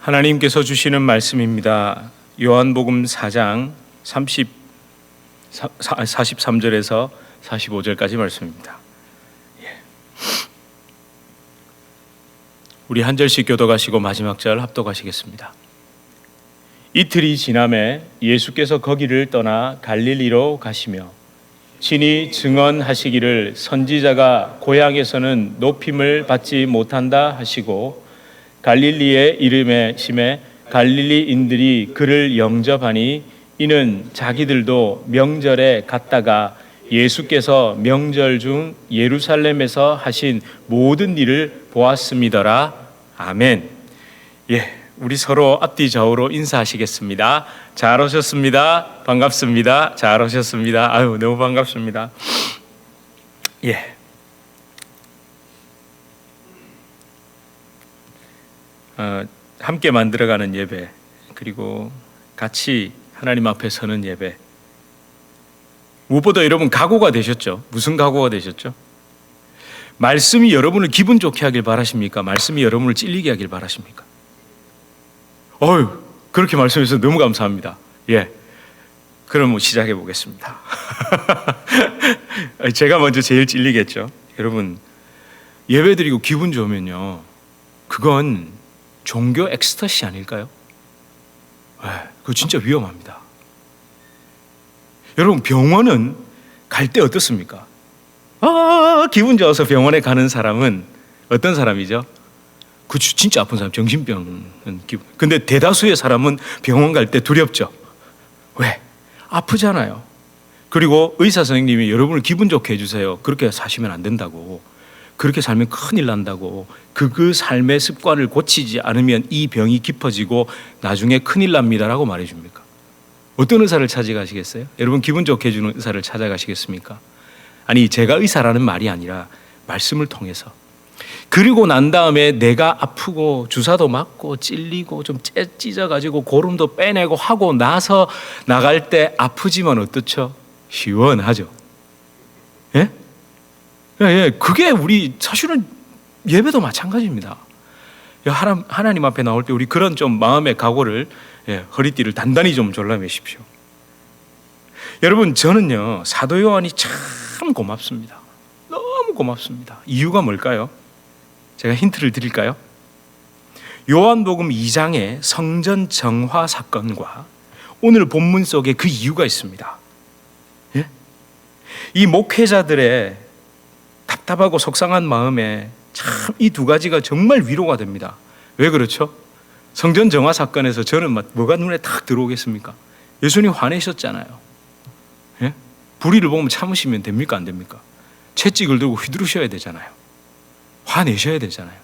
하나님께서 주시는 말씀입니다. 요한복음 4장 43절에서 45절까지 말씀입니다. 우리 한 절씩 교독하시고 마지막 절 합독하시겠습니다. 이틀이 지남에 예수께서 거기를 떠나 갈릴리로 가시며 친히 증언하시기를 선지자가 고향에서는 높임을 받지 못한다 하시고 갈릴리의 이름에 심해 갈릴리인들이 그를 영접하니 이는 자기들도 명절에 갔다가 예수께서 명절 중 예루살렘에서 하신 모든 일을 보았음이더라. 아멘. 우리 서로 앞뒤 좌우로 인사하시겠습니다. 잘 오셨습니다. 반갑습니다. 잘 오셨습니다. 아유, 너무 반갑습니다. 함께 만들어가는 예배, 그리고 같이 하나님 앞에 서는 예배, 무엇보다 여러분 각오가 되셨죠? 무슨 각오가 되셨죠? 말씀이 여러분을 기분 좋게 하길 바라십니까? 말씀이 여러분을 찔리게 하길 바라십니까? 그렇게 말씀해주셔서 너무 감사합니다. 그럼 시작해 보겠습니다. 제가 먼저 제일 찔리겠죠. 여러분, 예배 드리고 기분 좋으면요, 그건 종교 엑스터시 아닐까요? 그거 진짜 위험합니다. 여러분, 병원은 갈 때 어떻습니까? 기분 좋아서 병원에 가는 사람은 어떤 사람이죠? 그 진짜 아픈 사람, 정신병은 기분. 근데 대다수의 사람은 병원 갈 때 두렵죠. 왜? 아프잖아요. 그리고 의사 선생님이 여러분을 기분 좋게 해주세요. 그렇게 사시면 안 된다고. 그렇게 살면 큰일 난다고. 그 삶의 습관을 고치지 않으면 이 병이 깊어지고 나중에 큰일 납니다라고 말해줍니까? 어떤 의사를 찾아가시겠어요? 여러분, 기분 좋게 해주는 의사를 찾아가시겠습니까? 아니, 제가 의사라는 말이 아니라 말씀을 통해서. 그리고 난 다음에 내가 아프고 주사도 맞고 찔리고 좀 찢어가지고 고름도 빼내고 하고 나서 나갈 때 아프지만 어떻죠? 시원하죠. 그게 우리 사실은 예배도 마찬가지입니다. 하나님 앞에 나올 때 우리 그런 좀 마음의 각오를, 허리띠를 단단히 좀 졸라매십시오. 여러분, 저는요, 사도 요한이 참 고맙습니다. 너무 고맙습니다. 이유가 뭘까요? 제가 힌트를 드릴까요? 요한복음 2장의 성전 정화 사건과 오늘 본문 속에 그 이유가 있습니다. 이 목회자들의 답답하고 속상한 마음에 참 이 두 가지가 정말 위로가 됩니다. 왜 그렇죠? 성전 정화 사건에서 저는 뭐가 눈에 탁 들어오겠습니까? 예수님 화내셨잖아요. 불의를 보면 참으시면 됩니까? 안 됩니까? 채찍을 들고 휘두르셔야 되잖아요. 화내셔야 되잖아요.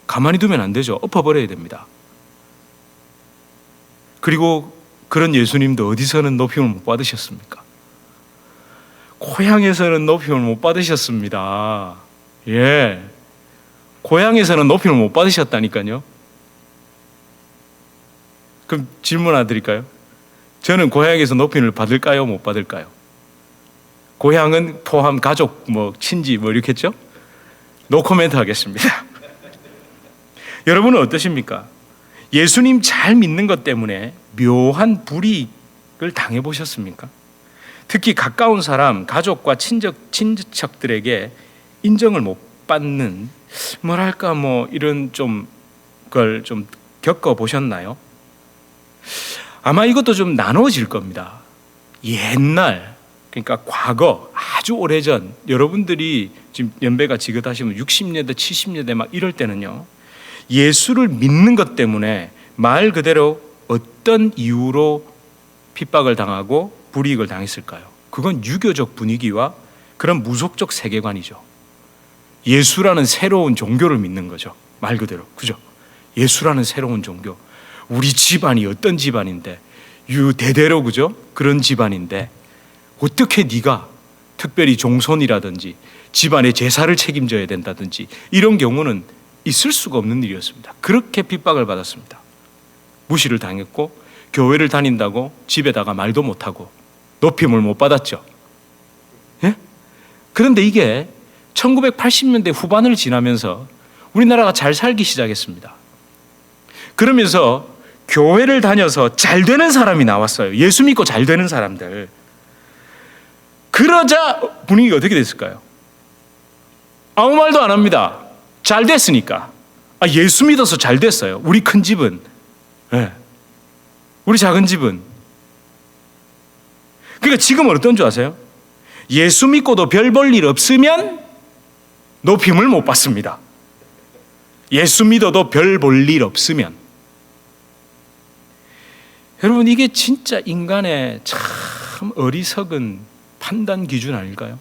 가만히 두면 안 되죠. 엎어버려야 됩니다. 그리고 그런 예수님도 어디서는 높임을 못 받으셨습니까? 고향에서는 높임을 못 받으셨습니다. 고향에서는 높임을 못 받으셨다니까요. 그럼 질문 하나 드릴까요? 저는 고향에서 높임을 받을까요? 못 받을까요? 고향은 포함 가족, 친지, 이렇게 했죠? 노코멘트 하겠습니다. 여러분은 어떠십니까? 예수님 잘 믿는 것 때문에 묘한 불이익을 당해보셨습니까? 특히 가까운 사람, 가족과 친척들에게 인정을 못 받는, 이런 걸 좀 겪어보셨나요? 아마 이것도 좀 나눠질 겁니다. 옛날, 그러니까 과거, 아주 오래전, 여러분들이 지금 연배가 지긋하시면 60년대, 70년대 이럴 때는요, 예수를 믿는 것 때문에 말 그대로 어떤 이유로 핍박을 당하고 불이익을 당했을까요? 그건 유교적 분위기와 그런 무속적 세계관이죠. 예수라는 새로운 종교를 믿는 거죠. 말 그대로. 그죠? 예수라는 새로운 종교. 우리 집안이 어떤 집안인데, 대대로, 그죠? 그런 집안인데 어떻게 네가 특별히 종손이라든지 집안의 제사를 책임져야 된다든지 이런 경우는 있을 수가 없는 일이었습니다. 그렇게 핍박을 받았습니다. 무시를 당했고 교회를 다닌다고 집에다가 말도 못하고 높임을 못 받았죠. 그런데 이게 1980년대 후반을 지나면서 우리나라가 잘 살기 시작했습니다. 그러면서 교회를 다녀서 잘 되는 사람이 나왔어요. 예수 믿고 잘 되는 사람들. 그러자 분위기가 어떻게 됐을까요? 아무 말도 안 합니다. 잘 됐으니까. 예수 믿어서 잘 됐어요. 우리 큰 집은. 네. 우리 작은 집은. 그러니까 지금은 어떤 줄 아세요? 예수 믿고도 별 볼 일 없으면 높임을 못 받습니다. 예수 믿어도 별 볼 일 없으면. 여러분, 이게 진짜 인간의 참 어리석은 판단 기준 아닐까요?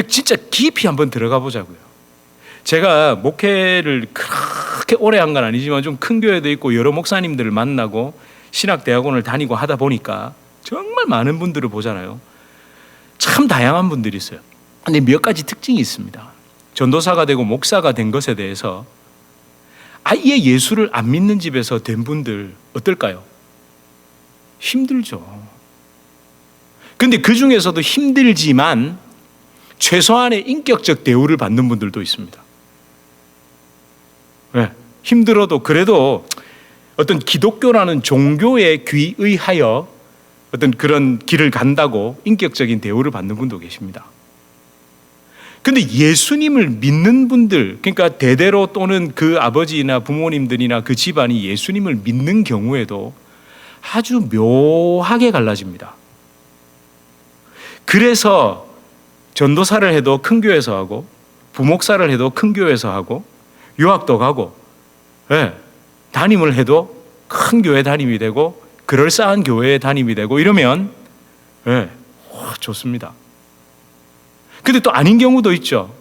진짜 깊이 한번 들어가 보자고요. 제가 목회를 그렇게 오래 한 건 아니지만 좀 큰 교회도 있고 여러 목사님들을 만나고 신학대학원을 다니고 하다 보니까 정말 많은 분들을 보잖아요. 참 다양한 분들이 있어요. 근데 몇 가지 특징이 있습니다. 전도사가 되고 목사가 된 것에 대해서 아예 예수를 안 믿는 집에서 된 분들 어떨까요? 힘들죠. 근데 그 중에서도 힘들지만 최소한의 인격적 대우를 받는 분들도 있습니다. 네, 힘들어도 그래도 어떤 기독교라는 종교에 귀의하여 어떤 그런 길을 간다고 인격적인 대우를 받는 분도 계십니다. 근데 예수님을 믿는 분들, 그러니까 대대로 또는 그 아버지나 부모님들이나 그 집안이 예수님을 믿는 경우에도 아주 묘하게 갈라집니다. 그래서 전도사를 해도 큰 교회에서 하고 부목사를 해도 큰 교회에서 하고 유학도 가고 담임을 해도 큰 교회 담임이 되고 그럴싸한 교회에 담임이 되고 이러면 좋습니다. 근데 또 아닌 경우도 있죠.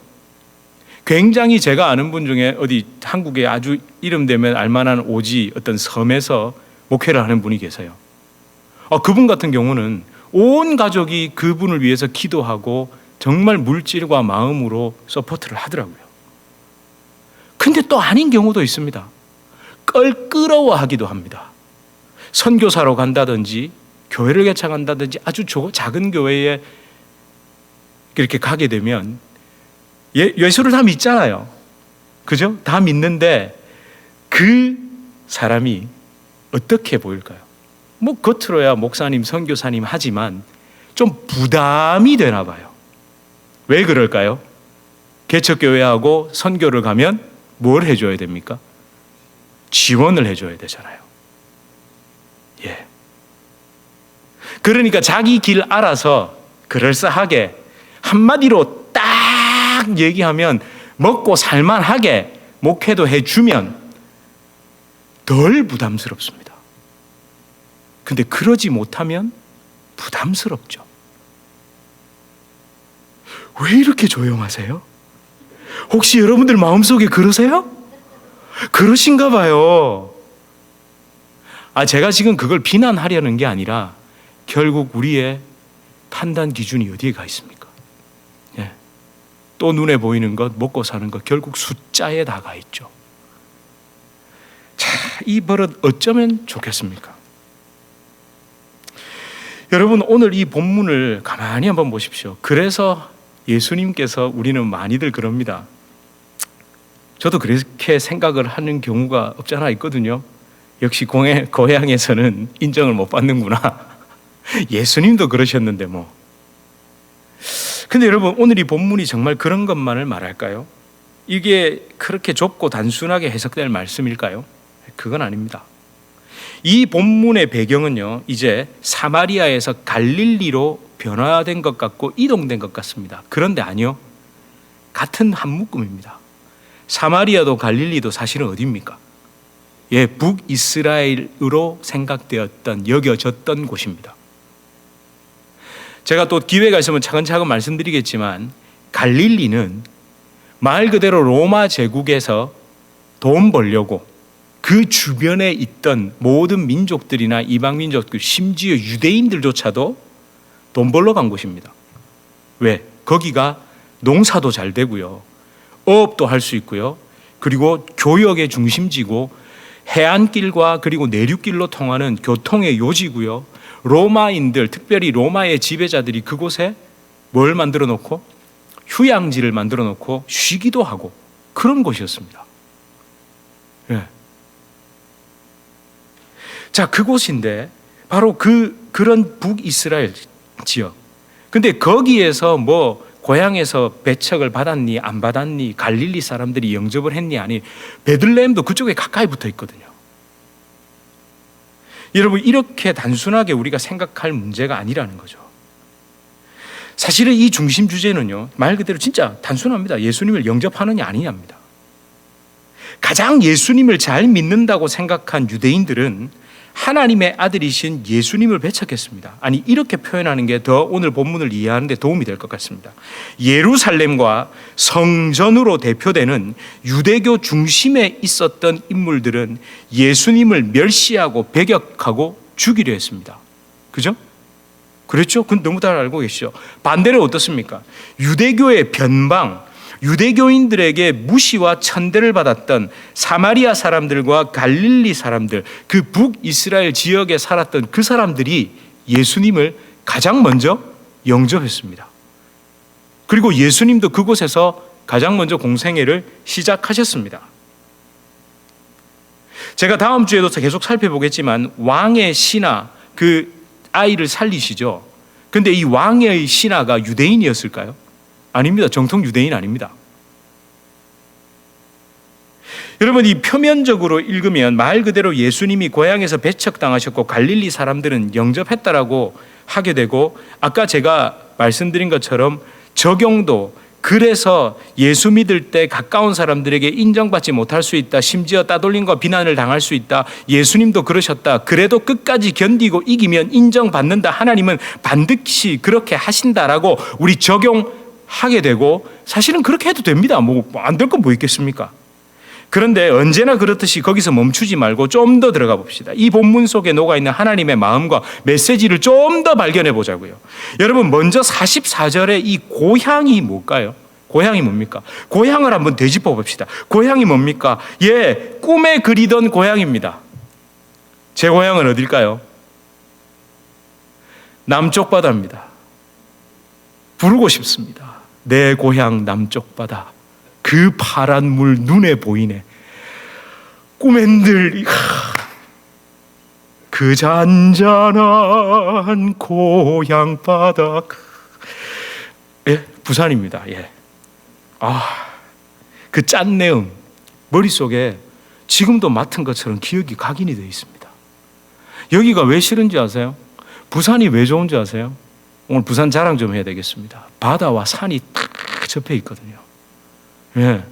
굉장히 제가 아는 분 중에 어디 한국에 아주 이름되면 알만한 오지 어떤 섬에서 목회를 하는 분이 계세요. 그분 같은 경우는 온 가족이 그분을 위해서 기도하고 정말 물질과 마음으로 서포트를 하더라고요. 근데 또 아닌 경우도 있습니다. 껄끄러워하기도 합니다. 선교사로 간다든지 교회를 개창한다든지 아주 작은 교회에 이렇게 가게 되면 예수를 다 믿잖아요. 그죠? 다 믿는데 그 사람이 어떻게 보일까요? 뭐 겉으로야 목사님, 선교사님 하지만 좀 부담이 되나 봐요. 왜 그럴까요? 개척교회하고 선교를 가면 뭘 해줘야 됩니까? 지원을 해줘야 되잖아요. 예. 그러니까 자기 길 알아서 그럴싸하게 한마디로 딱 얘기하면 먹고 살만하게 목회도 해주면 덜 부담스럽습니다. 근데 그러지 못하면 부담스럽죠. 왜 이렇게 조용하세요? 혹시 여러분들 마음속에 그러세요? 그러신가 봐요. 제가 지금 그걸 비난하려는 게 아니라 결국 우리의 판단 기준이 어디에 가 있습니까? 예. 또 눈에 보이는 것, 먹고 사는 것 결국 숫자에 다 가 있죠. 자, 이 버릇 어쩌면 좋겠습니까? 여러분, 오늘 이 본문을 가만히 한번 보십시오. 그래서 예수님께서 우리는 많이들 그럽니다. 저도 그렇게 생각을 하는 경우가 없지 않아 있거든요. 역시 고향에서는 인정을 못 받는구나. 예수님도 그러셨는데 뭐. 근데 여러분, 오늘 이 본문이 정말 그런 것만을 말할까요? 이게 그렇게 좁고 단순하게 해석될 말씀일까요? 그건 아닙니다. 이 본문의 배경은요, 이제 사마리아에서 갈릴리로 변화된 것 같고 이동된 것 같습니다. 그런데 아니요, 같은 한 묶음입니다. 사마리아도 갈릴리도 사실은 어디입니까? 북이스라엘으로 생각되었던, 여겨졌던 곳입니다. 제가 또 기회가 있으면 차근차근 말씀드리겠지만 갈릴리는 말 그대로 로마 제국에서 돈 벌려고 그 주변에 있던 모든 민족들이나 이방 민족들, 심지어 유대인들조차도 돈 벌러 간 곳입니다. 왜? 거기가 농사도 잘 되고요, 어업도 할 수 있고요, 그리고 교역의 중심지고 해안길과 그리고 내륙길로 통하는 교통의 요지고요. 로마인들, 특별히 로마의 지배자들이 그곳에 뭘 만들어 놓고? 휴양지를 만들어 놓고 쉬기도 하고 그런 곳이었습니다. 예. 자, 그곳인데 바로 그런 북이스라엘 지역. 근데 거기에서 뭐 고향에서 배척을 받았니 안 받았니, 갈릴리 사람들이 영접을 했니 아니, 베들레헴도 그쪽에 가까이 붙어 있거든요. 여러분, 이렇게 단순하게 우리가 생각할 문제가 아니라는 거죠. 사실은 이 중심 주제는요, 말 그대로 진짜 단순합니다. 예수님을 영접하느냐 아니냐입니다. 가장 예수님을 잘 믿는다고 생각한 유대인들은 하나님의 아들이신 예수님을 배척했습니다. 아니, 이렇게 표현하는 게 더 오늘 본문을 이해하는 데 도움이 될 것 같습니다. 예루살렘과 성전으로 대표되는 유대교 중심에 있었던 인물들은 예수님을 멸시하고 배격하고 죽이려 했습니다. 그죠? 그렇죠? 그건 너무 잘 알고 계시죠? 반대로 어떻습니까? 유대교의 변방, 유대교인들에게 무시와 천대를 받았던 사마리아 사람들과 갈릴리 사람들, 그 북이스라엘 지역에 살았던 그 사람들이 예수님을 가장 먼저 영접했습니다. 그리고 예수님도 그곳에서 가장 먼저 공생애를 시작하셨습니다. 제가 다음 주에도 계속 살펴보겠지만 왕의 신하, 그 아이를 살리시죠. 근데 이 왕의 신하가 유대인이었을까요? 아닙니다. 정통 유대인 아닙니다. 여러분, 이 표면적으로 읽으면 말 그대로 예수님이 고향에서 배척당하셨고 갈릴리 사람들은 영접했다라고 하게 되고, 아까 제가 말씀드린 것처럼 적용도, 그래서 예수 믿을 때 가까운 사람들에게 인정받지 못할 수 있다, 심지어 따돌림과 비난을 당할 수 있다, 예수님도 그러셨다, 그래도 끝까지 견디고 이기면 인정받는다, 하나님은 반드시 그렇게 하신다라고 우리 적용하게 되고, 사실은 그렇게 해도 됩니다. 뭐 안 될 건 뭐 있겠습니까? 그런데 언제나 그렇듯이 거기서 멈추지 말고 좀 더 들어가 봅시다. 이 본문 속에 녹아있는 하나님의 마음과 메시지를 좀 더 발견해 보자고요. 여러분, 먼저 44절에 이 고향이 뭘까요? 고향이 뭡니까? 고향을 한번 되짚어 봅시다. 고향이 뭡니까? 예, 꿈에 그리던 고향입니다. 제 고향은 어딜까요? 남쪽 바다입니다. 부르고 싶습니다. 내 고향 남쪽 바다. 그 파란 물 눈에 보이네. 꿈엔들 그 잔잔한 고향 바다. 예, 부산입니다. 예. 그 짠내음 머릿속에 지금도 맡은 것처럼 기억이 각인이 되어 있습니다. 여기가 왜 싫은지 아세요? 부산이 왜 좋은지 아세요? 오늘 부산 자랑 좀 해야 되겠습니다. 바다와 산이 딱 접해 있거든요. 예,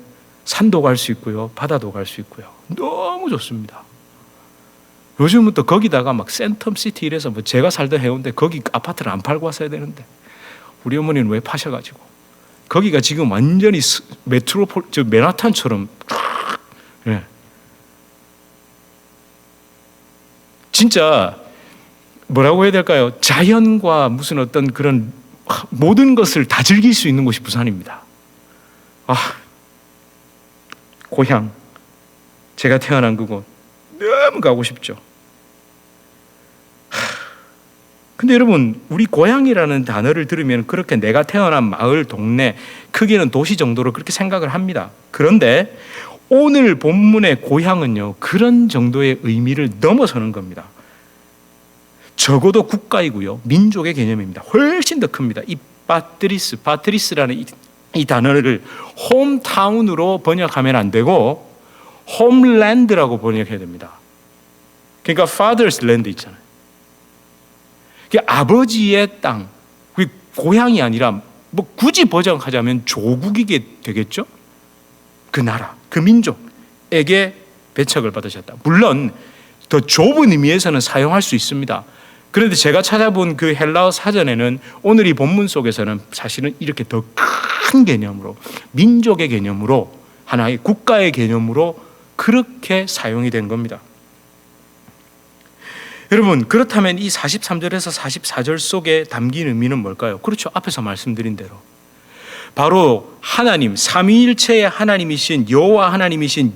산도 갈 수 있고요, 바다도 갈 수 있고요. 너무 좋습니다. 요즘은 또 거기다가 막 센텀시티 이래서 뭐 제가 살던 해운대 거기 아파트를 안 팔고 왔어야 되는데 우리 어머니는 왜 파셔가지고 거기가 지금 완전히 메트로폴, 저 맨하탄처럼, 예. 진짜 뭐라고 해야 될까요? 자연과 무슨 어떤 그런 모든 것을 다 즐길 수 있는 곳이 부산입니다. 고향, 제가 태어난 그곳 너무 가고 싶죠. 근데 여러분, 우리 고향이라는 단어를 들으면 그렇게 내가 태어난 마을, 동네, 크기는 도시 정도로 그렇게 생각을 합니다. 그런데 오늘 본문의 고향은요, 그런 정도의 의미를 넘어서는 겁니다. 적어도 국가이고요, 민족의 개념입니다. 훨씬 더 큽니다. 이 파트리스라는 이 단어를 홈타운으로 번역하면 안 되고 홈랜드라고 번역해야 됩니다. 그러니까 father's land 있잖아요. 아버지의 땅, 고향이 아니라 뭐 굳이 번역하자면 조국이게 되겠죠. 그 나라, 그 민족에게 배척을 받으셨다. 물론 더 좁은 의미에서는 사용할 수 있습니다. 그런데 제가 찾아본 그 헬라어 사전에는 오늘 이 본문 속에서는 사실은 이렇게 더 큰 개념으로, 민족의 개념으로, 하나의 국가의 개념으로 그렇게 사용이 된 겁니다. 여러분, 그렇다면 이 43절에서 44절 속에 담긴 의미는 뭘까요? 그렇죠, 앞에서 말씀드린 대로 바로 하나님, 삼위일체의 하나님이신 여호와 하나님이신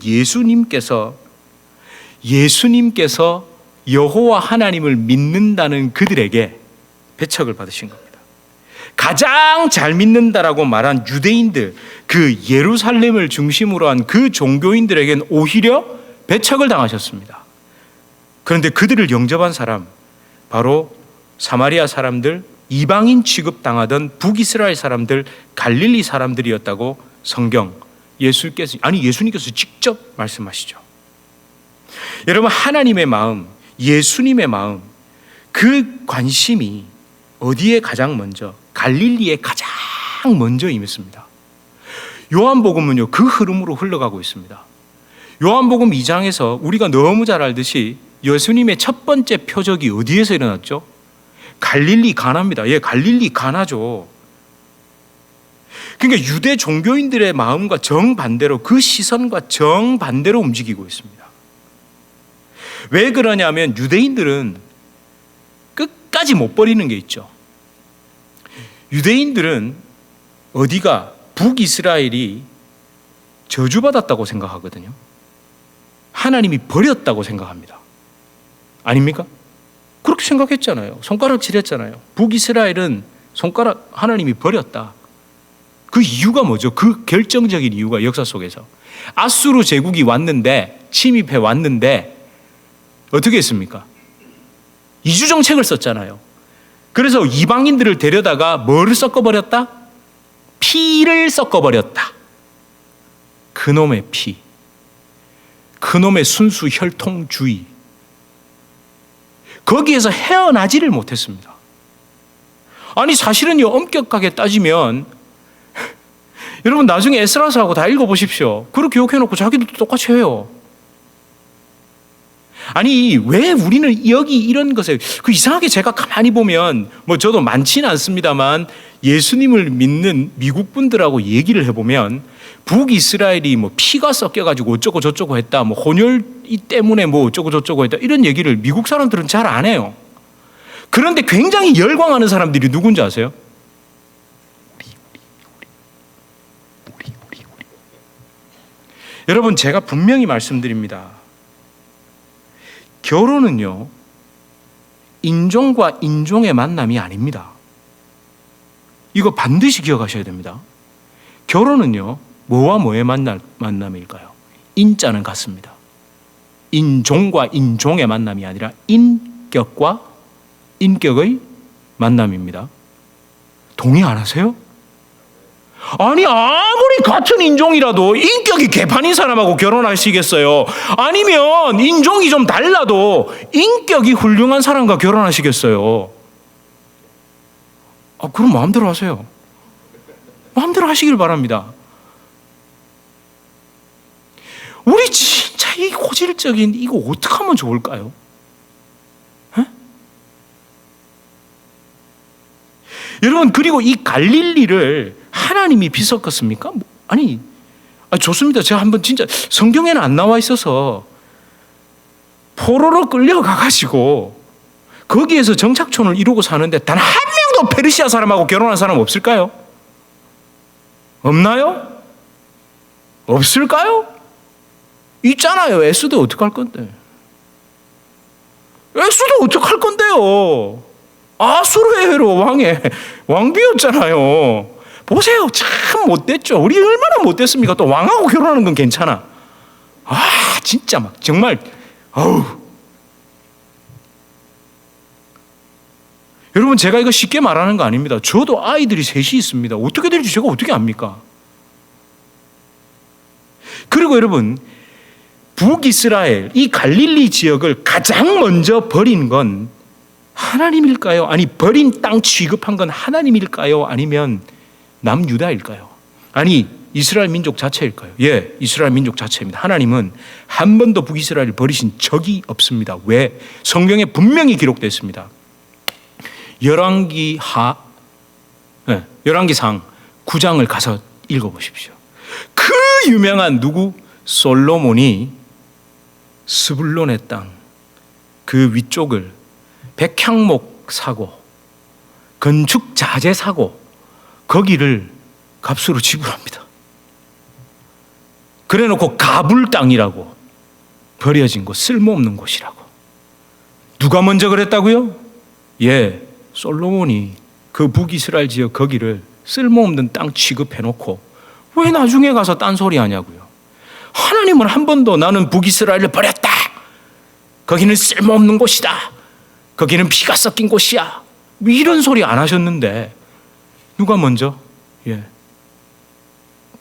예수님께서 여호와 하나님을 믿는다는 그들에게 배척을 받으신 겁니다. 가장 잘 믿는다라고 말한 유대인들, 그 예루살렘을 중심으로 한 그 종교인들에게는 오히려 배척을 당하셨습니다. 그런데 그들을 영접한 사람, 바로 사마리아 사람들, 이방인 취급당하던 북이스라엘 사람들, 갈릴리 사람들이었다고 예수님께서 직접 말씀하시죠. 여러분, 하나님의 마음, 예수님의 마음, 그 관심이 어디에 가장 먼저? 갈릴리에 가장 먼저 임했습니다. 요한복음은요, 그 흐름으로 흘러가고 있습니다. 요한복음 2장에서 우리가 너무 잘 알듯이 예수님의 첫 번째 표적이 어디에서 일어났죠? 갈릴리 가나입니다. 갈릴리 가나죠. 그러니까 유대 종교인들의 마음과 정반대로, 그 시선과 정반대로 움직이고 있습니다. 왜 그러냐면 유대인들은 끝까지 못 버리는 게 있죠. 유대인들은 어디가 북이스라엘이 저주받았다고 생각하거든요. 하나님이 버렸다고 생각합니다. 아닙니까? 그렇게 생각했잖아요. 손가락질했잖아요. 북이스라엘은 하나님이 버렸다. 그 이유가 뭐죠? 그 결정적인 이유가 역사 속에서 아수르 제국이 왔는데, 침입해 왔는데 어떻게 했습니까? 이주 정책을 썼잖아요. 그래서 이방인들을 데려다가 뭐를 섞어버렸다? 피를 섞어버렸다. 그놈의 피, 그놈의 순수 혈통주의, 거기에서 헤어나지를 못했습니다. 아니 사실은요, 엄격하게 따지면 여러분 나중에 에스라서하고 다 읽어보십시오. 그렇게 욕해놓고 자기도 똑같이 해요. 아니 왜 우리는 여기 이런 것에 이상하게 제가 가만히 보면 저도 많지는 않습니다만 예수님을 믿는 미국 분들하고 얘기를 해보면 북이스라엘이 피가 섞여가지고 어쩌고 저쩌고 했다, 혼혈 때문에 어쩌고 저쩌고 했다, 이런 얘기를 미국 사람들은 잘 안 해요. 그런데 굉장히 열광하는 사람들이 누군지 아세요? 우리. 여러분, 제가 분명히 말씀드립니다. 결혼은요, 인종과 인종의 만남이 아닙니다. 이거 반드시 기억하셔야 됩니다. 결혼은요, 뭐와 뭐의 만남일까요? 인자는 같습니다. 인종과 인종의 만남이 아니라 인격과 인격의 만남입니다. 동의 안 하세요? 아니 아무리 같은 인종이라도 인격이 개판인 사람하고 결혼하시겠어요? 아니면 인종이 좀 달라도 인격이 훌륭한 사람과 결혼하시겠어요? 그럼 마음대로 하세요. 마음대로 하시길 바랍니다. 우리 진짜 이 고질적인 이거 어떻게 하면 좋을까요? 에? 여러분, 그리고 이 갈릴리를 하나님이 비섞었습니까? 아니, 좋습니다. 제가 한번 진짜 성경에는 안 나와 있어서 포로로 끌려가가지고 거기에서 정착촌을 이루고 사는데 단 한 명도 페르시아 사람하고 결혼한 사람 없을까요? 없나요? 없을까요? 있잖아요. 에스더 어떡할 건데? 에스더 어떡할 건데요? 아수르의 헤로 왕비였잖아요. 보세요. 참 못됐죠. 우리 얼마나 못됐습니까? 또 왕하고 결혼하는 건 괜찮아. 진짜 정말 여러분, 제가 이거 쉽게 말하는 거 아닙니다. 저도 아이들이 셋이 있습니다. 어떻게 될지 제가 어떻게 압니까? 그리고 여러분, 북이스라엘, 이 갈릴리 지역을 가장 먼저 버린 건 하나님일까요? 아니, 버린 땅 취급한 건 하나님일까요? 아니면 남유다일까요? 아니, 이스라엘 민족 자체일까요? 이스라엘 민족 자체입니다. 하나님은 한 번도 북이스라엘을 버리신 적이 없습니다. 왜? 성경에 분명히 기록되어 열왕기상 9장을 가서 읽어보십시오. 그 유명한 솔로몬이 스불론의 땅, 그 위쪽을 백향목 사고, 건축 자재 사고, 거기를 값으로 지불합니다. 그래 놓고 가불 땅이라고, 버려진 곳, 쓸모없는 곳이라고. 누가 먼저 그랬다고요? 솔로몬이 그 북이스라엘 지역 거기를 쓸모없는 땅 취급해 놓고 왜 나중에 가서 딴소리 하냐고요. 하나님은 한 번도 나는 북이스라엘을 버렸다, 거기는 쓸모없는 곳이다, 거기는 피가 섞인 곳이야, 이런 소리 안 하셨는데 누가 먼저?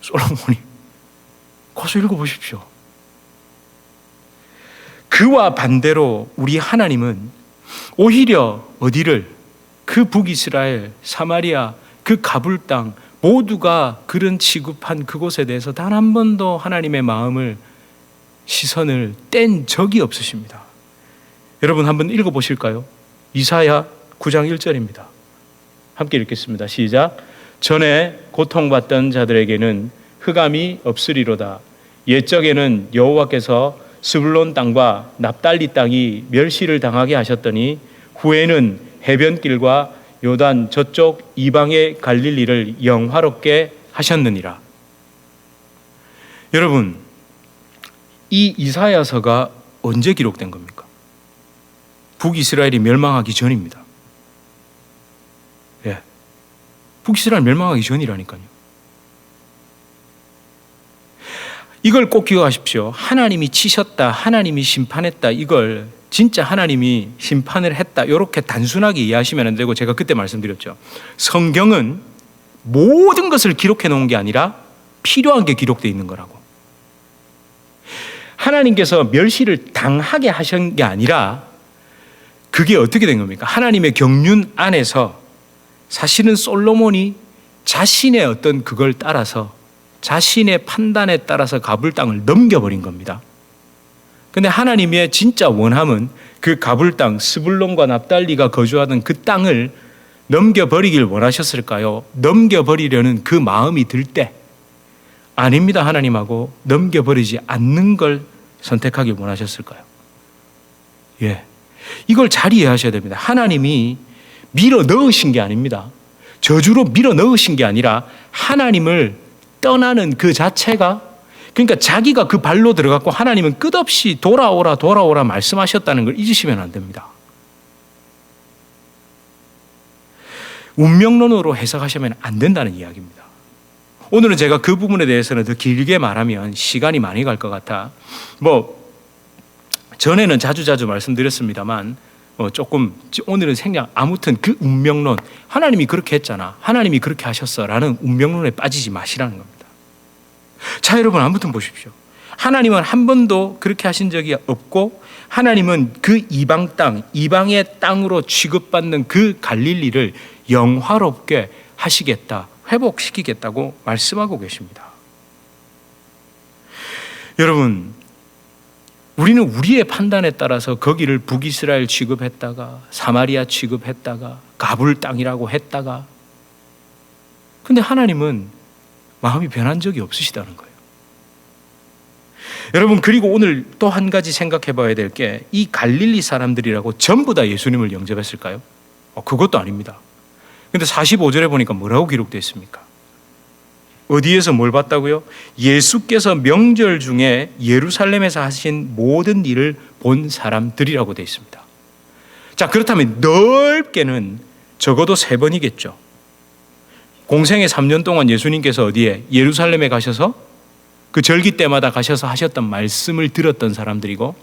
솔로몬이. 거기서 읽어보십시오. 그와 반대로 우리 하나님은 오히려 어디를? 그 북이스라엘, 사마리아, 그 가불 땅 모두가 그런 취급한 그곳에 대해서 단 한 번도 하나님의 마음을, 시선을 뗀 적이 없으십니다. 여러분 한번 읽어보실까요? 이사야 9장 1절입니다. 함께 읽겠습니다. 시작. 전에 고통받던 자들에게는 흑암이 없으리로다. 옛적에는 여호와께서 스불론 땅과 납달리 땅이 멸시를 당하게 하셨더니 후에는 해변길과 요단 저쪽 이방의 갈릴리를 영화롭게 하셨느니라. 여러분, 이 이사야서가 언제 기록된 겁니까? 북이스라엘이 멸망하기 전입니다. 북이스라엘 멸망하기 전이라니까요. 이걸 꼭 기억하십시오. 하나님이 치셨다, 하나님이 심판했다, 이걸 진짜 하나님이 심판을 했다, 이렇게 단순하게 이해하시면 안 되고, 제가 그때 말씀드렸죠. 성경은 모든 것을 기록해 놓은 게 아니라 필요한 게 기록되어 있는 거라고. 하나님께서 멸시를 당하게 하신 게 아니라 그게 어떻게 된 겁니까? 하나님의 경륜 안에서 사실은 솔로몬이 자신의 어떤 그걸 따라서, 자신의 판단에 따라서 가불 땅을 넘겨버린 겁니다. 근데 하나님의 진짜 원함은 그 가불 땅, 스불론과 납달리가 거주하던 그 땅을 넘겨버리길 원하셨을까요? 넘겨버리려는 그 마음이 들 때, 아닙니다, 하나님하고 넘겨버리지 않는 걸 선택하길 원하셨을까요? 이걸 잘 이해하셔야 됩니다. 하나님이 밀어 넣으신 게 아닙니다. 저주로 밀어 넣으신 게 아니라 하나님을 떠나는 그 자체가, 그러니까 자기가 그 발로 들어갔고 하나님은 끝없이 돌아오라 돌아오라 말씀하셨다는 걸 잊으시면 안 됩니다. 운명론으로 해석하시면 안 된다는 이야기입니다. 오늘은 제가 그 부분에 대해서는 더 길게 말하면 시간이 많이 갈 것 같아 전에는 자주 말씀드렸습니다만 조금 오늘은 생략. 아무튼 그 운명론, 하나님이 그렇게 했잖아, 하나님이 그렇게 하셨어 라는 운명론에 빠지지 마시라는 겁니다. 자, 여러분 아무튼 보십시오. 하나님은 한 번도 그렇게 하신 적이 없고, 하나님은 그 이방 땅, 이방의 땅으로 취급받는 그 갈릴리를 영화롭게 하시겠다, 회복시키겠다고 말씀하고 계십니다. 여러분, 우리는 우리의 판단에 따라서 거기를 북이스라엘 취급했다가 사마리아 취급했다가 가불 땅이라고 했다가, 근데 하나님은 마음이 변한 적이 없으시다는 거예요. 여러분, 그리고 오늘 또 한 가지 생각해 봐야 될 게, 이 갈릴리 사람들이라고 전부 다 예수님을 영접했을까요? 그것도 아닙니다. 근데 45절에 보니까 뭐라고 기록되어 있습니까? 어디에서 뭘 봤다고요? 예수께서 명절 중에 예루살렘에서 하신 모든 일을 본 사람들이라고 되어 있습니다. 자, 그렇다면 넓게는 적어도 3번이겠죠. 공생의 3년 동안 예수님께서 어디에? 예루살렘에 가셔서 그 절기 때마다 가셔서 하셨던 말씀을 들었던 사람들이고,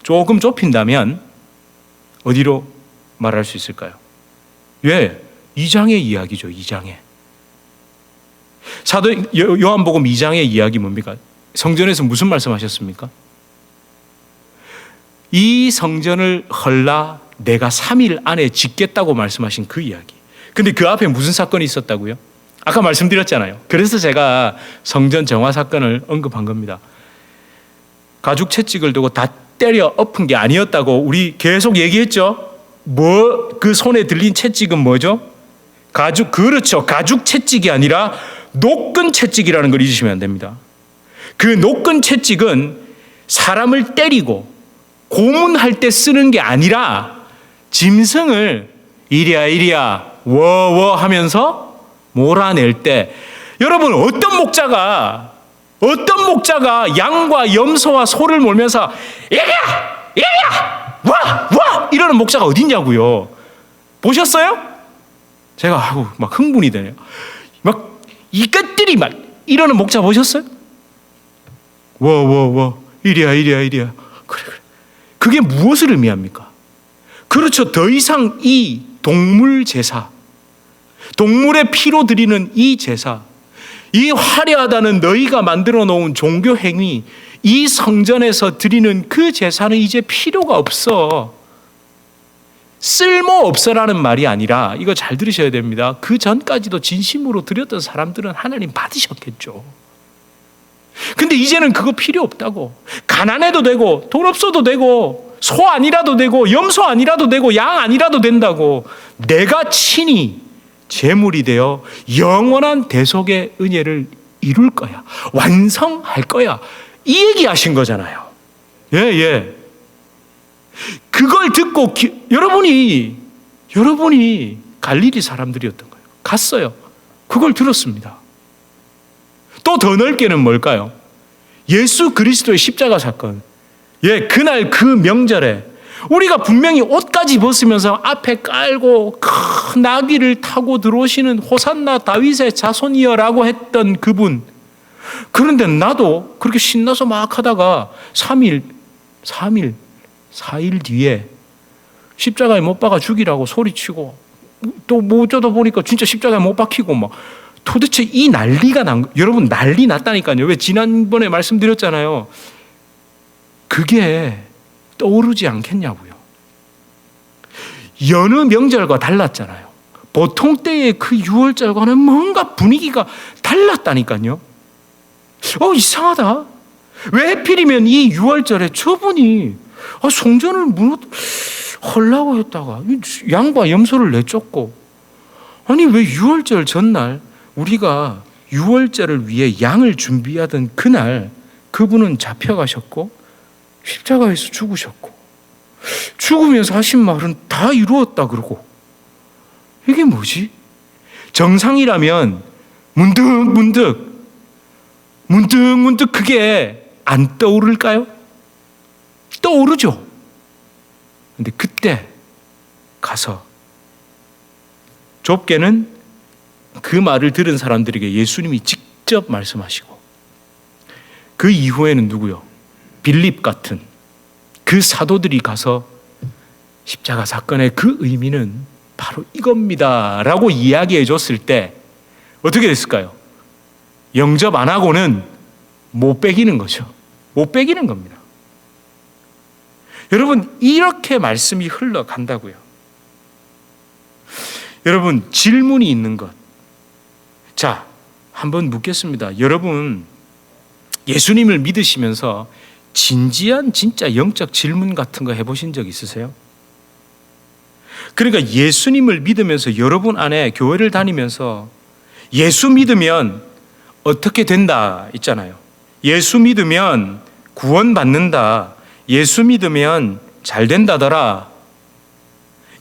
조금 좁힌다면 어디로 말할 수 있을까요? 2장의 이야기죠. 2장에. 사도 요한복음 2장의 이야기 뭡니까? 성전에서 무슨 말씀하셨습니까? 이 성전을 헐라 내가 3일 안에 짓겠다고 말씀하신 그 이야기. 근데 그 앞에 무슨 사건이 있었다고요? 아까 말씀드렸잖아요. 그래서 제가 성전 정화 사건을 언급한 겁니다. 가죽 채찍을 두고 다 때려 엎은 게 아니었다고 우리 계속 얘기했죠. 그 손에 들린 채찍은 뭐죠? 그렇죠. 가죽 채찍이 아니라 노끈 채찍이라는 걸 잊으시면 안 됩니다. 그 노끈 채찍은 사람을 때리고 고문할 때 쓰는 게 아니라 짐승을 이리야 워워 하면서 몰아낼 때, 여러분, 어떤 목자가 양과 염소와 소를 몰면서 이리야 와 이러는 목자가 어딨냐고요. 보셨어요? 제가 막 흥분이 되네요. 막 이것들이 막 이러는 목자 보셨어요? 이리야. 그래. 그게 무엇을 의미합니까? 그렇죠. 더 이상 이 동물 제사, 동물의 피로 드리는 이 제사, 이 화려하다는 너희가 만들어 놓은 종교 행위, 이 성전에서 드리는 그 제사는 이제 필요가 없어. 쓸모없어라는 말이 아니라, 이거 잘 들으셔야 됩니다. 그 전까지도 진심으로 드렸던 사람들은 하나님 받으셨겠죠. 근데 이제는 그거 필요 없다고. 가난해도 되고, 돈 없어도 되고, 소 아니라도 되고, 염소 아니라도 되고, 양 아니라도 된다고. 내가 친히 제물이 되어 영원한 대속의 은혜를 이룰 거야. 완성할 거야. 이 얘기 하신 거잖아요. 예. 그걸 듣고 여러분이 갈릴리 사람들이었던 거예요. 갔어요. 그걸 들었습니다. 또 더 넓게는 뭘까요? 예수 그리스도의 십자가 사건. 그날 그 명절에 우리가 분명히 옷까지 벗으면서 앞에 깔고 큰 나귀를 타고 들어오시는 호산나 다윗의 자손이여라고 했던 그분. 그런데 나도 그렇게 신나서 막 하다가 4일 뒤에 십자가에 못 박아 죽이라고 소리치고, 또 뭐 어쩌다 보니까 진짜 십자가에 못 박히고, 막 도대체 이 난리가 여러분 난리 났다니까요. 왜 지난번에 말씀드렸잖아요. 그게 떠오르지 않겠냐고요. 여느 명절과 달랐잖아요. 보통 때의 그 6월절과는 뭔가 분위기가 달랐다니까요. 이상하다. 왜 하필이면 이 6월절에 저분이 성전을 헐라고 했다가 양과 염소를 내쫓고, 아니 왜 6월절 전날 우리가 6월절을 위해 양을 준비하던 그날 그분은 잡혀가셨고 십자가에서 죽으셨고, 죽으면서 하신 말은 다 이루었다 그러고, 이게 뭐지? 정상이라면 문득 그게 안 떠오를까요? 떠오르죠. 근데 그때 가서 좁게는 그 말을 들은 사람들에게 예수님이 직접 말씀하시고, 그 이후에는 누구요? 빌립 같은 그 사도들이 가서 십자가 사건의 그 의미는 바로 이겁니다 라고 이야기해 줬을 때 어떻게 됐을까요? 영접 안 하고는 못 빼기는 거죠. 못 빼기는 겁니다. 여러분, 이렇게 말씀이 흘러간다고요. 여러분, 질문이 있는 것. 자, 한번 묻겠습니다. 여러분, 예수님을 믿으시면서 진지한 진짜 영적 질문 같은 거 해보신 적 있으세요? 그러니까 예수님을 믿으면서 여러분 안에 교회를 다니면서 예수 믿으면 어떻게 된다 있잖아요. 예수 믿으면 구원받는다. 예수 믿으면 잘 된다더라.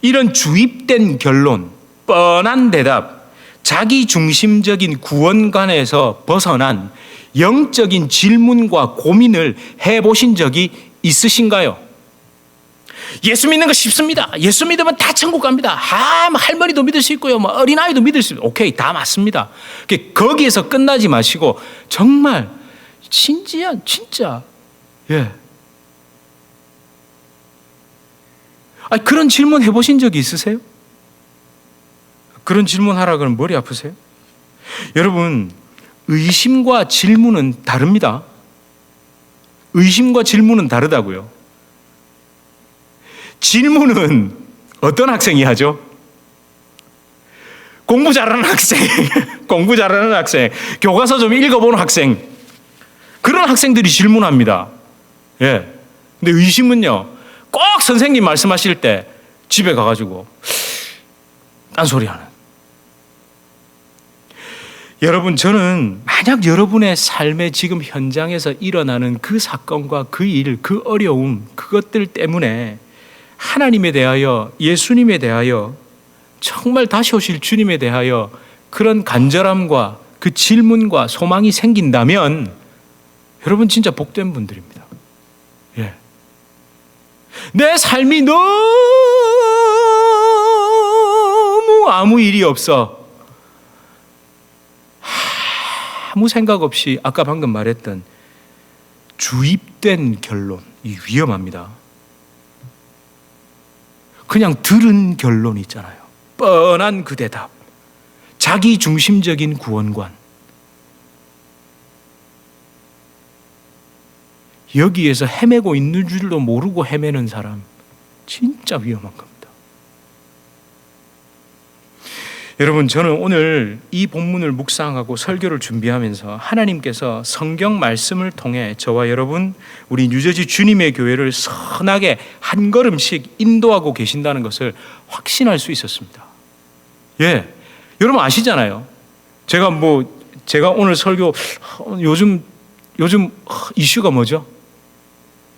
이런 주입된 결론, 뻔한 대답, 자기 중심적인 구원관에서 벗어난 영적인 질문과 고민을 해보신 적이 있으신가요? 예수 믿는 거 쉽습니다. 예수 믿으면 다 천국 갑니다. 할머니도 믿을 수 있고요. 어린아이도 믿을 수 있고. 오케이, 다 맞습니다. 거기에서 끝나지 마시고 정말 진지한 진짜 그런 질문 해보신 적이 있으세요? 그런 질문 하라 그러면 머리 아프세요? 여러분, 의심과 질문은 다릅니다. 의심과 질문은 다르다고요. 질문은 어떤 학생이 하죠? 공부 잘하는 학생, 공부 잘하는 학생, 교과서 좀 읽어보는 학생, 그런 학생들이 질문합니다. 근데 의심은요, 꼭 선생님 말씀하실 때 집에 가가지고 딴소리 하는. 여러분, 저는 만약 여러분의 삶의 지금 현장에서 일어나는 그 사건과 그 일, 그 어려움, 그것들 때문에 하나님에 대하여, 예수님에 대하여, 정말 다시 오실 주님에 대하여 그런 간절함과 그 질문과 소망이 생긴다면 여러분 진짜 복된 분들입니다. 내 삶이 너무 아무 일이 없어. 아무 생각 없이 아까 방금 말했던 주입된 결론, 이 위험합니다. 그냥 들은 결론 있잖아요. 뻔한 그 대답, 자기 중심적인 구원관. 여기에서 헤매고 있는 줄도 모르고 헤매는 사람, 진짜 위험한 겁니다. 여러분, 저는 오늘 이 본문을 묵상하고 설교를 준비하면서 하나님께서 성경 말씀을 통해 저와 여러분, 우리 뉴저지 주님의 교회를 선하게 한 걸음씩 인도하고 계신다는 것을 확신할 수 있었습니다. 예, 여러분 아시잖아요. 제가 오늘 설교, 요즘 이슈가 뭐죠?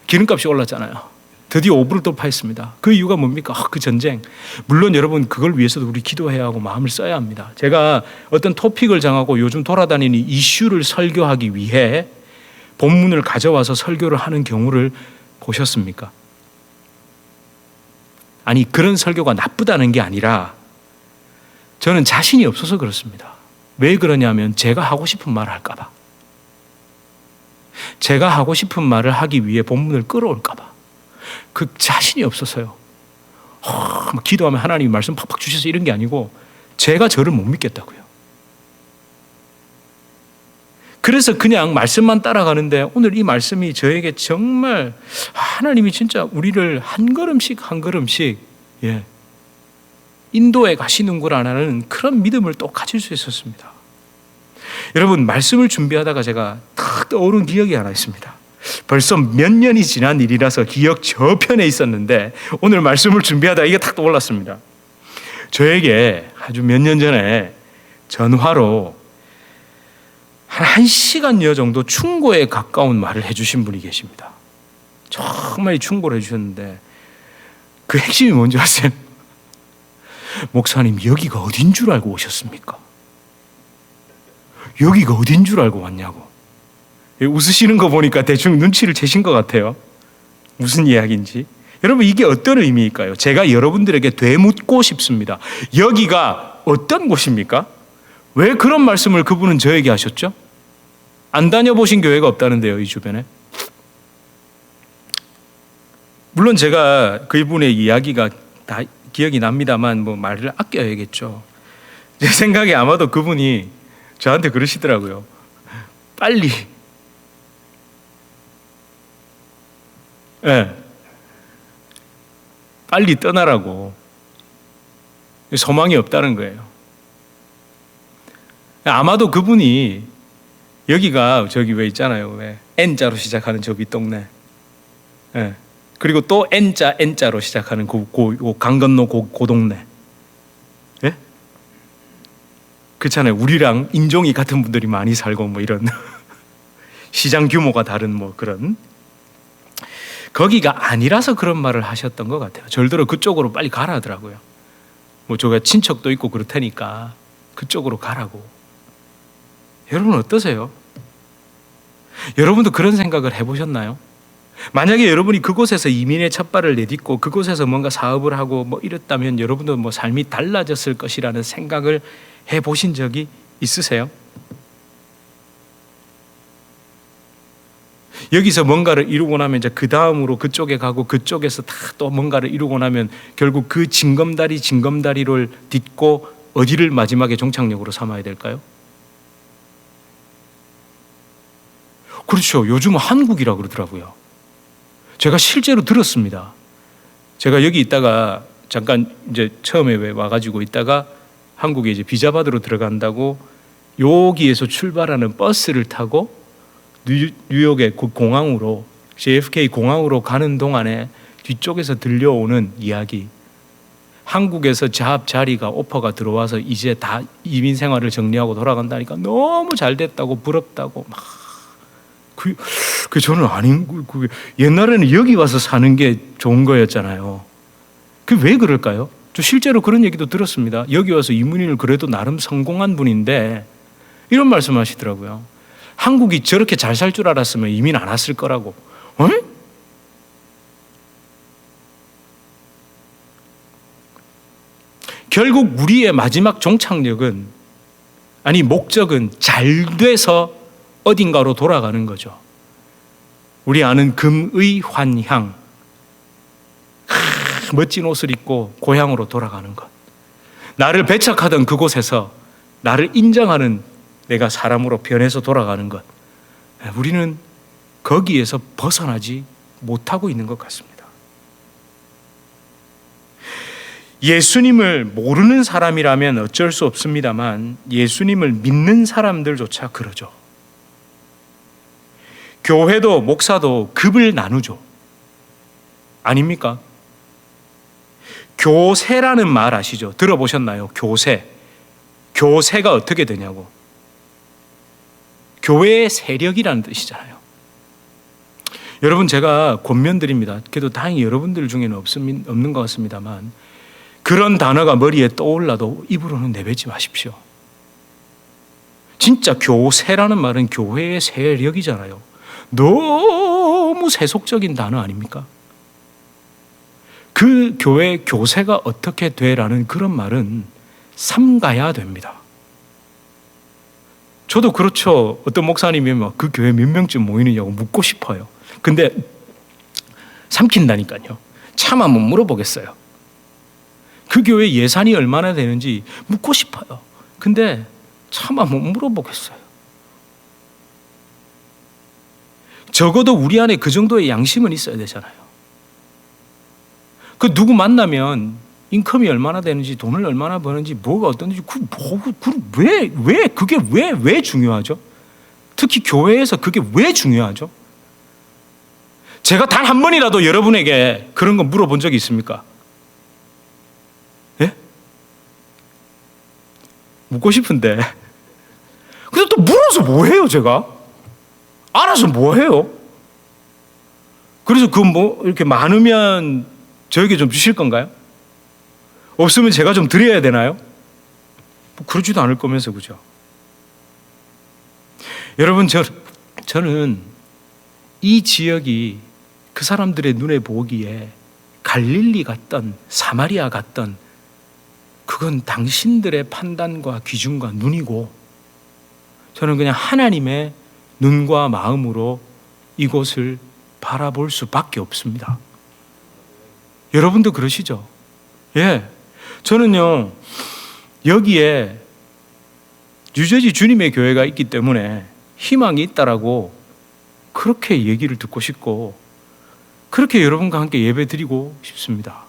기름값이 올랐잖아요. 드디어 5불을 돌파했습니다. 그 이유가 뭡니까? 그 전쟁. 물론 여러분 그걸 위해서도 우리 기도해야 하고 마음을 써야 합니다. 제가 어떤 토픽을 정하고 요즘 돌아다니는 이슈를 설교하기 위해 본문을 가져와서 설교를 하는 경우를 보셨습니까? 아니, 그런 설교가 나쁘다는 게 아니라 저는 자신이 없어서 그렇습니다. 왜 그러냐면 제가 하고 싶은 말을 할까 봐. 제가 하고 싶은 말을 하기 위해 본문을 끌어올까 봐. 그 자신이 없어서요. 기도하면 하나님이 말씀 팍팍 주셔서 이런 게 아니고 제가 저를 못 믿겠다고요. 그래서 그냥 말씀만 따라가는데 오늘 이 말씀이 저에게 정말 하나님이 진짜 우리를 한 걸음씩 한 걸음씩 인도에 가시는구나라는 그런 믿음을 또 가질 수 있었습니다. 여러분, 말씀을 준비하다가 제가 탁 떠오른 기억이 하나 있습니다. 벌써 몇 년이 지난 일이라서 기억 저편에 있었는데 오늘 말씀을 준비하다가 이게 탁 떠올랐습니다. 저에게 아주 몇 년 전에 전화로 한 1시간여 정도 충고에 가까운 말을 해주신 분이 계십니다. 정말 충고를 해주셨는데 그 핵심이 뭔지 아세요? 목사님, 여기가 어딘 줄 알고 오셨습니까? 여기가 어딘 줄 알고 왔냐고. 웃으시는 거 보니까 대충 눈치를 채신 것 같아요. 무슨 이야기인지. 여러분, 이게 어떤 의미일까요? 제가 여러분들에게 되묻고 싶습니다. 여기가 어떤 곳입니까? 왜 그런 말씀을 그분은 저에게 하셨죠? 안 다녀보신 교회가 없다는데요, 이 주변에. 물론 제가 그분의 이야기가 다 기억이 납니다만 뭐 말을 아껴야겠죠. 제 생각에 아마도 그분이 저한테 그러시더라고요. 빨리 빨리 떠나라고. 소망이 없다는 거예요. 아마도 그분이 여기가 저기 왜 있잖아요. 왜 N자로 시작하는 저 윗동네. 그리고 또 N자로 시작하는 강 건너 그 동네. 예? 그렇잖아요. 우리랑 인종이 같은 분들이 많이 살고 뭐 이런 시장 규모가 다른 뭐 그런. 거기가 아니라서 그런 말을 하셨던 것 같아요. 절대로 그쪽으로 빨리 가라 하더라고요. 뭐 저가 친척도 있고 그렇다니까 그쪽으로 가라고. 여러분 어떠세요? 여러분도 그런 생각을 해보셨나요? 만약에 여러분이 그곳에서 이민의 첫발을 내딛고 그곳에서 뭔가 사업을 하고 뭐 이랬다면 여러분도 뭐 삶이 달라졌을 것이라는 생각을 해보신 적이 있으세요? 여기서 뭔가를 이루고 나면 이제 그 다음으로 그쪽에 가고 그쪽에서 다 또 뭔가를 이루고 나면 결국 그 징검다리를 딛고 어디를 마지막에 종착역으로 삼아야 될까요? 그렇죠. 요즘은 한국이라고 그러더라고요. 제가 실제로 들었습니다. 제가 여기 있다가 잠깐 이제 처음에 와가지고 있다가 한국에 이제 비자 받으러 들어간다고 여기에서 출발하는 버스를 타고 뉴욕의 그 공항으로 JFK 공항으로 가는 동안에 뒤쪽에서 들려오는 이야기. 한국에서 자리가 오퍼가 들어와서 이제 다 이민 생활을 정리하고 돌아간다니까 너무 잘 됐다고 부럽다고 막. 그 저는 옛날에는 여기 와서 사는 게 좋은 거였잖아요. 그 왜 그럴까요? 저 실제로 그런 얘기도 들었습니다. 여기 와서 이민을 그래도 나름 성공한 분인데 이런 말씀하시더라고요. 한국이 저렇게 잘 살 줄 알았으면 이민 안 왔을 거라고. 결국 우리의 마지막 종착역은 목적은 잘 돼서 어딘가로 돌아가는 거죠. 우리 아는 금의 환향, 멋진 옷을 입고 고향으로 돌아가는 것, 나를 배척하던 그곳에서 나를 인정하는 내가 사람으로 변해서 돌아가는 것, 우리는 거기에서 벗어나지 못하고 있는 것 같습니다. 예수님을 모르는 사람이라면 어쩔 수 없습니다만 예수님을 믿는 사람들조차 그러죠. 교회도 목사도 급을 나누죠. 아닙니까? 교세라는 말 아시죠? 들어보셨나요? 교세. 교세가 어떻게 되냐고. 교회의 세력이라는 뜻이잖아요. 여러분, 제가 권면드립니다. 그래도 다행히 여러분들 중에는 없는 것 같습니다만 그런 단어가 머리에 떠올라도 입으로는 내뱉지 마십시오. 진짜 교세라는 말은 교회의 세력이잖아요. 너무 세속적인 단어 아닙니까? 그 교회 교세가 어떻게 되라는 그런 말은 삼가야 됩니다. 저도 그렇죠. 어떤 목사님이 막 그 교회 몇 명쯤 모이느냐고 묻고 싶어요. 근데 삼킨다니까요. 차마 못 물어보겠어요. 그 교회 예산이 얼마나 되는지 묻고 싶어요. 근데 차마 못 물어보겠어요. 적어도 우리 안에 그 정도의 양심은 있어야 되잖아요. 그 누구 만나면 인컴이 얼마나 되는지, 돈을 얼마나 버는지, 뭐가 어떤지, 그게 왜 중요하죠? 특히 교회에서 그게 왜 중요하죠? 제가 단 한 번이라도 여러분에게 그런 거 물어본 적이 있습니까? 예? 묻고 싶은데. 근데 또 물어서 뭐 해요, 제가? 알아서 뭐 해요? 그래서 이렇게 많으면 저에게 좀 주실 건가요? 없으면 제가 좀 드려야 되나요? 뭐 그러지도 않을 거면서, 그죠? 여러분, 저는 이 지역이 그 사람들의 눈에 보기에 갈릴리 같던 사마리아 같던 그건 당신들의 판단과 기준과 눈이고, 저는 그냥 하나님의 눈과 마음으로 이곳을 바라볼 수밖에 없습니다. 여러분도 그러시죠? 예. 저는요, 여기에 뉴저지 주님의 교회가 있기 때문에 희망이 있다라고 그렇게 얘기를 듣고 싶고, 그렇게 여러분과 함께 예배 드리고 싶습니다.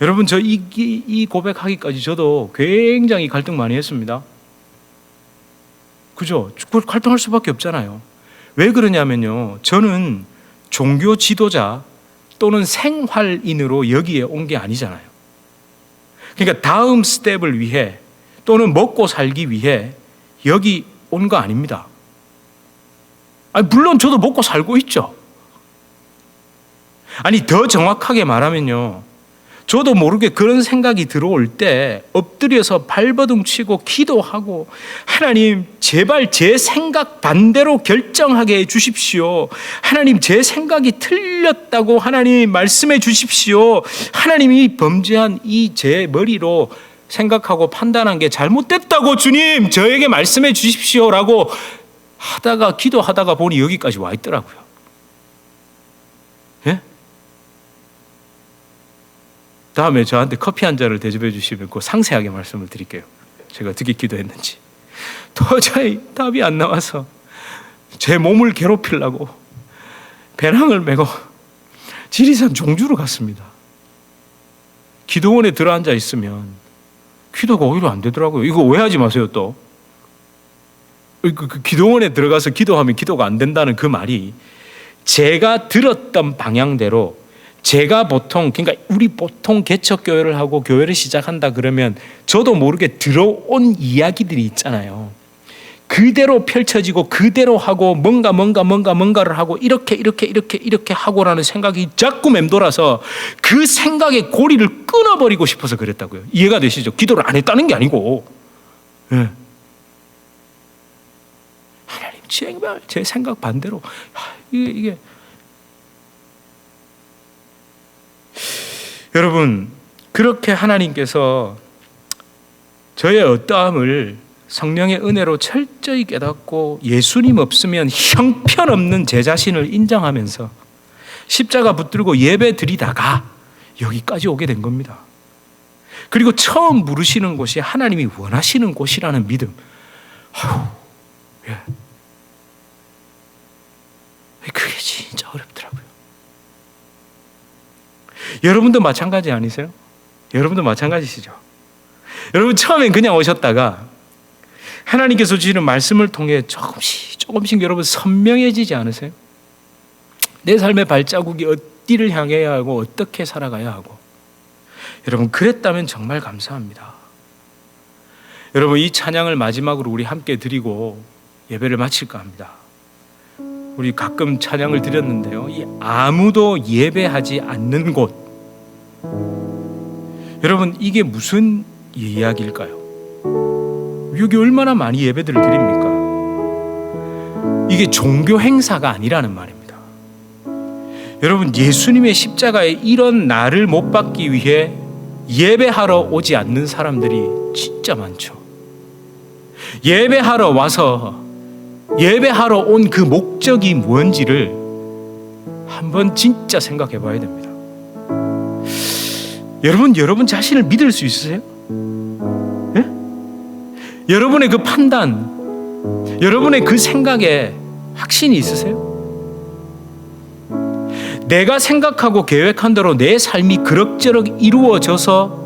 여러분, 저 이 고백하기까지 저도 굉장히 갈등 많이 했습니다. 그죠? 갈등할 수밖에 없잖아요. 왜 그러냐면요, 저는 종교 지도자 또는 생활인으로 여기에 온 게 아니잖아요. 그러니까 다음 스텝을 위해 또는 먹고 살기 위해 여기 온 거 아닙니다. 아니, 물론 저도 먹고 살고 있죠. 아니, 더 정확하게 말하면요, 저도 모르게 그런 생각이 들어올 때 엎드려서 발버둥 치고 기도하고, 하나님 제발 제 생각 반대로 결정하게 해 주십시오. 하나님 제 생각이 틀렸다고 하나님 말씀해 주십시오. 하나님이 범죄한 이 제 머리로 생각하고 판단한 게 잘못됐다고 주님 저에게 말씀해 주십시오라고 하다가 기도하다가 보니 여기까지 와 있더라고요. 예? 다음에 저한테 커피 한 잔을 대접해 주시면 그 상세하게 말씀을 드릴게요. 제가 어떻게 기도했는지. 도저히 답이 안 나와서 제 몸을 괴롭히려고 배낭을 메고 지리산 종주로 갔습니다. 기도원에 들어앉아 있으면 기도가 오히려 안 되더라고요. 이거 오해하지 마세요. 또 기도원에 들어가서 기도하면 기도가 안 된다는 그 말이 제가 들었던 방향대로, 제가 보통, 그러니까 우리 보통 개척교회를 하고 교회를 시작한다 그러면 저도 모르게 들어온 이야기들이 있잖아요. 그대로 펼쳐지고 그대로 하고 뭔가를 하고 이렇게 하고라는 생각이 자꾸 맴돌아서 그 생각의 고리를 끊어버리고 싶어서 그랬다고요. 이해가 되시죠? 기도를 안 했다는 게 아니고. 네. 하나님 제발 제 생각 반대로. 이게 여러분, 그렇게 하나님께서 저의 어떠함을 성령의 은혜로 철저히 깨닫고 예수님 없으면 형편없는 제 자신을 인정하면서 십자가 붙들고 예배 드리다가 여기까지 오게 된 겁니다. 그리고 처음 부르시는 곳이 하나님이 원하시는 곳이라는 믿음. 예. 그게 진짜 어렵더라고요. 여러분도 마찬가지 아니세요? 여러분도 마찬가지시죠? 여러분 처음엔 그냥 오셨다가 하나님께서 주시는 말씀을 통해 조금씩 여러분 선명해지지 않으세요? 내 삶의 발자국이 어디를 향해야 하고 어떻게 살아가야 하고. 여러분 그랬다면 정말 감사합니다. 여러분 이 찬양을 마지막으로 우리 함께 드리고 예배를 마칠까 합니다. 우리 가끔 찬양을 드렸는데요, 이 아무도 예배하지 않는 곳, 여러분 이게 무슨 이야기일까요? 여기 얼마나 많이 예배들을 드립니까? 이게 종교 행사가 아니라는 말입니다. 여러분 예수님의 십자가에 이런 나를 못 받기 위해 예배하러 오지 않는 사람들이 진짜 많죠. 예배하러 와서 예배하러 온 그 목적이 뭔지를 한번 진짜 생각해 봐야 됩니다. 여러분 자신을 믿을 수 있으세요? 예? 여러분의 그 판단, 여러분의 그 생각에 확신이 있으세요? 내가 생각하고 계획한 대로 내 삶이 그럭저럭 이루어져서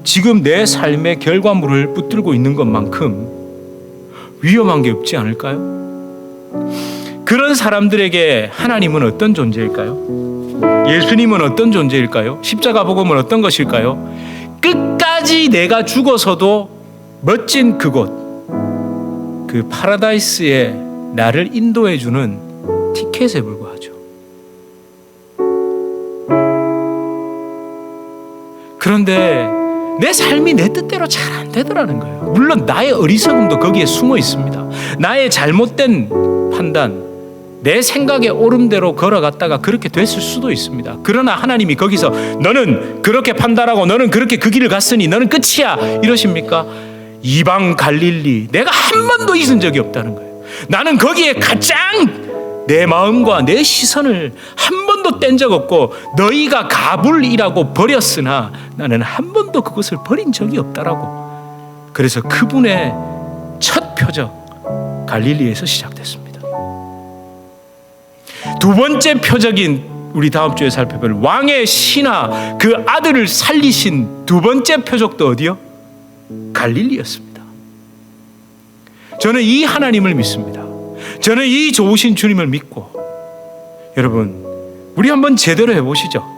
지금 내 삶의 결과물을 붙들고 있는 것만큼 위험한 게 없지 않을까요? 그런 사람들에게 하나님은 어떤 존재일까요? 예수님은 어떤 존재일까요? 십자가 복음은 어떤 것일까요? 끝까지 내가 죽어서도 멋진 그곳, 그 파라다이스에 나를 인도해 주는 티켓에 불과하죠. 그런데 내 삶이 내 뜻대로 잘 안 되더라는 거예요. 물론 나의 어리석음도 거기에 숨어 있습니다. 나의 잘못된 판단, 내 생각의 옳음대로 걸어갔다가 그렇게 됐을 수도 있습니다. 그러나 하나님이 거기서 너는 그렇게 판단하고 너는 그렇게 그 길을 갔으니 너는 끝이야 이러십니까? 이방 갈릴리, 내가 한 번도 잊은 적이 없다는 거예요. 나는 거기에 가장 내 마음과 내 시선을 한 번도 뗀 적 없고 너희가 가불이라고 버렸으나 나는 한 번도 그것을 버린 적이 없다라고. 그래서 그분의 첫 표적 갈릴리에서 시작됐습니다. 두 번째 표적인 우리 다음 주에 살펴볼 왕의 신하, 그 아들을 살리신 두 번째 표적도 어디요? 갈릴리였습니다. 저는 이 하나님을 믿습니다. 저는 이 좋으신 주님을 믿고, 여러분 우리 한번 제대로 해보시죠.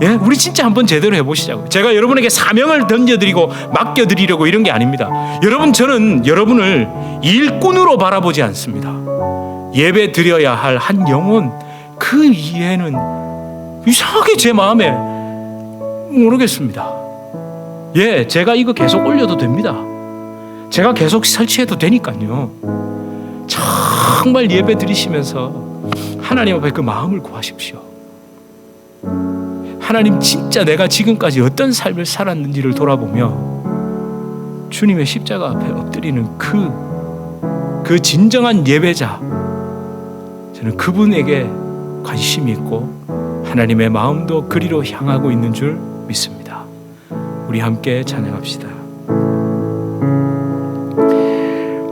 예, 우리 진짜 한번 제대로 해보시자고요. 제가 여러분에게 사명을 던져드리고 맡겨드리려고 이런 게 아닙니다. 여러분, 저는 여러분을 일꾼으로 바라보지 않습니다. 예배 드려야 할 한 영혼, 그 이해는 이상하게 제 마음에 모르겠습니다. 예, 제가 이거 계속 올려도 됩니다. 제가 계속 설치해도 되니까요. 정말 예배 드리시면서 하나님 앞에 그 마음을 구하십시오. 하나님, 진짜 내가 지금까지 어떤 삶을 살았는지를 돌아보며 주님의 십자가 앞에 엎드리는 그 진정한 예배자, 저는 그분에게 관심이 있고 하나님의 마음도 그리로 향하고 있는 줄 믿습니다. 우리 함께 찬양합시다.